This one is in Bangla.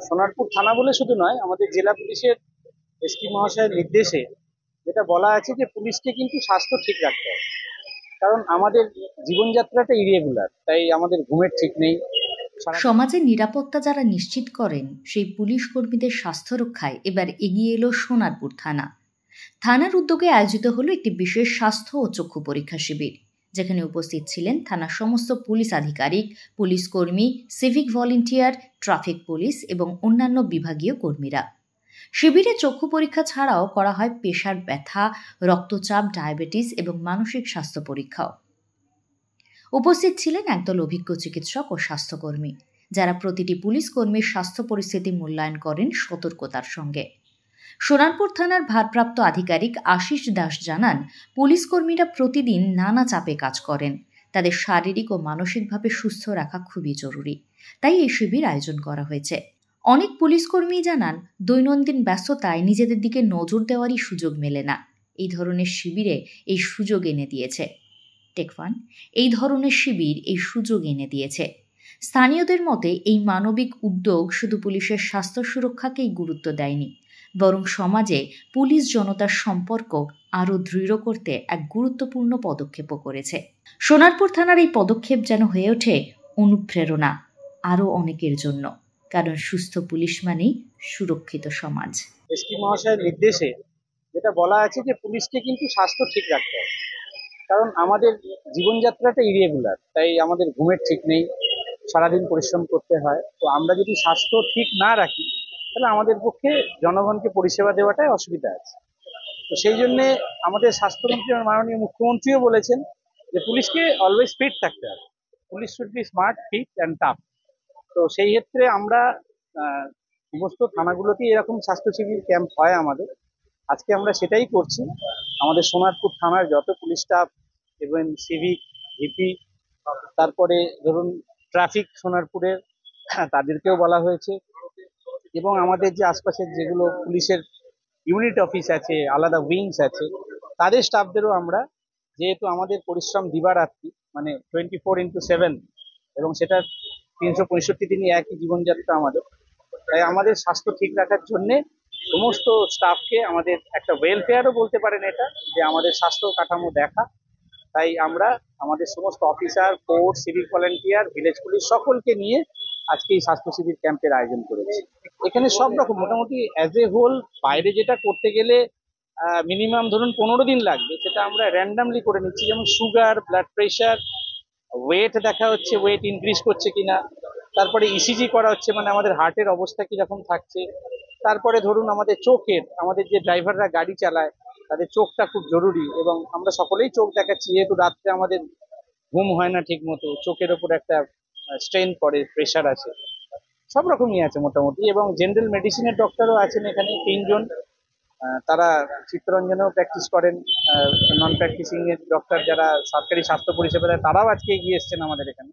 সোনারপুর থানা বলে শুধু নয়, আমাদের জেলা পুলিশের এসপি মহাশয়ের নির্দেশে যেটা বলা আছে যে পুলিশকে কিন্তু স্বাস্থ্য ঠিক রাখতে হবে। কারণ আমাদের জীবনযাত্রাটা ইরেগুলার, তাই আমাদের ঘুমের ঠিক নেই। সমাজের নিরাপত্তা যারা নিশ্চিত করেন সেই পুলিশ কর্মীদের স্বাস্থ্য রক্ষায় এবার এগিয়ে এলো সোনারপুর থানা। থানার উদ্যোগে আয়োজিত হলো একটি বিশেষ স্বাস্থ্য ও চক্ষু পরীক্ষা শিবির, যেখানে উপস্থিত ছিলেন থানার সমস্ত পুলিশ আধিকারিক, পুলিশ কর্মী, সিভিক ভলেন্টিয়ার, ট্রাফিক পুলিশ এবং অন্যান্য বিভাগীয় কর্মীরা। শিবিরে চক্ষু পরীক্ষা ছাড়াও করা হয় পেশার ব্যথা, রক্তচাপ, ডায়াবেটিস এবং মানসিক স্বাস্থ্য পরীক্ষাও। উপস্থিত ছিলেন একদল অভিজ্ঞ চিকিৎসক ও স্বাস্থ্যকর্মী, যারা প্রতিটি পুলিশ কর্মীর স্বাস্থ্য পরিস্থিতি মূল্যায়ন করেন সতর্কতার সঙ্গে। সোনারপুর থানার ভারপ্রাপ্ত আধিকারিক আশিস দাস জানান, পুলিশ কর্মীরা প্রতিদিন নানা চাপে কাজ করেন। তাদের শারীরিক ও মানসিকভাবে সুস্থ রাখা খুবই জরুরি, তাই এই শিবির আয়োজন করা হয়েছে। অনেক পুলিশ কর্মী জানান, দৈনন্দিন ব্যস্ততায় নিজেদের দিকে নজর দেওয়ারই সুযোগ মেলে না। এই ধরনের শিবিরে এই সুযোগ এনে দিয়েছে টেকফান। এই ধরনের শিবির এই সুযোগ এনে দিয়েছে। স্থানীয়দের মতে এই মানবিক উদ্যোগ শুধু পুলিশের স্বাস্থ্য সুরক্ষাকেই গুরুত্ব দেয়নি, বরং সমাজে পুলিশ জনতার সম্পর্ক আরও দৃঢ় করতে এক গুরুত্বপূর্ণ পদক্ষেপও করেছে। সোনারপুর থানার এই পদক্ষেপ যেন হয়ে ওঠে অনুপ্রেরণা আরও অনেকের জন্য, কারণ সুস্থ পুলিশ মানেই সুরক্ষিত সমাজ। এসপি মহাশয়ের নির্দেশে যেটা বলা আছে যে পুলিশকে কিন্তু স্বাস্থ্য ঠিক রাখতে হবে। কারণ আমাদের জীবনযাত্রাটা ইরেগুলার, তাই আমাদের ঘুমের ঠিক নেই, সারাদিন পরিশ্রম করতে হয়। তো আমরা যদি স্বাস্থ্য ঠিক না রাখি, তাহলে আমাদের পক্ষে জনগণকে পরিষেবা দেওয়াটাই অসুবিধা আছে। তো সেই জন্য আমাদের স্বাস্থ্যমন্ত্রী মাননীয় মুখ্যমন্ত্রীও বলেছেন যে পুলিশকে অলওয়েজ ফিট থাকতে হবে। Police should be smart, fit and tough. তো সেই ক্ষেত্রে আমরা সমস্ত থানাগুলোতে এরকম স্বাস্থ্য শিবির ক্যাম্প হয় আমাদের। আজকে আমরা সেটাই করছি। আমাদের সোনারপুর থানার যত পুলিশ স্টাফ এবং সিভিক, ভিপি, তারপরে ধরুন ট্রাফিক সোনারপুরের, তাদেরকেও বলা হয়েছে। এবং আমাদের যে আশপাশের যেগুলো পুলিশের ইউনিট অফিস আছে, আলাদা উইংস আছে, তাদের স্টাফদেরও আমরা, যেহেতু আমাদের পরিশ্রম দিবারাত্রি, মানে 24x7, এবং সেটা 365 দিনই একই জীবনযাত্রা আমাদের, তাই আমাদের স্বাস্থ্য ঠিক রাখার জন্য সমস্ত স্টাফকে আমাদের একটা ওয়েলফেয়ারও বলতে পারেন এটা, যে আমাদের স্বাস্থ্য কাঠামো দেখা। তাই আমরা আমাদের সমস্ত officer, force, civic volunteer, village police সকলকে নিয়ে আজকে এই স্বাস্থ্য শিবির ক্যাম্পের আয়োজন করেছি। এখানে সব রকম মোটামুটি অ্যাজ এ হোল, বাইরে যেটা করতে গেলে মিনিমাম ধরুন 15 দিন লাগবে, সেটা আমরা র্যান্ডামলি করে নিচ্ছি। যেমন সুগার, ব্লাড প্রেশার, ওয়েট দেখা হচ্ছে, ওয়েট ইনক্রিজ করছে কিনা, তারপরে ইসিজি করা হচ্ছে, মানে আমাদের হার্টের অবস্থা কিরকম থাকছে। তারপরে ধরুন আমাদের চোখের, আমাদের যে ড্রাইভাররা গাড়ি চালায় তাদের চোখটা খুব জরুরি, এবং আমরা সকলেই চোখ দেখাচ্ছি, যেহেতু রাত্রে আমাদের ঘুম হয় না ঠিক মতো, চোখের ওপর একটা স্ট্রেন পড়ে, প্রেশার আছে, সব রকমই আছে মোটামুটি। এবং জেনারেল মেডিসিনের ডক্টরও আছেন এখানে 3 জন। তারা চিত্তরঞ্জনেও প্র্যাকটিস করেন। নন প্র্যাকটিসিং এর ডক্টর যারা সরকারি স্বাস্থ্য পরিষেবা দেয়, তারাও আজকে এগিয়ে এসছেন আমাদের এখানে।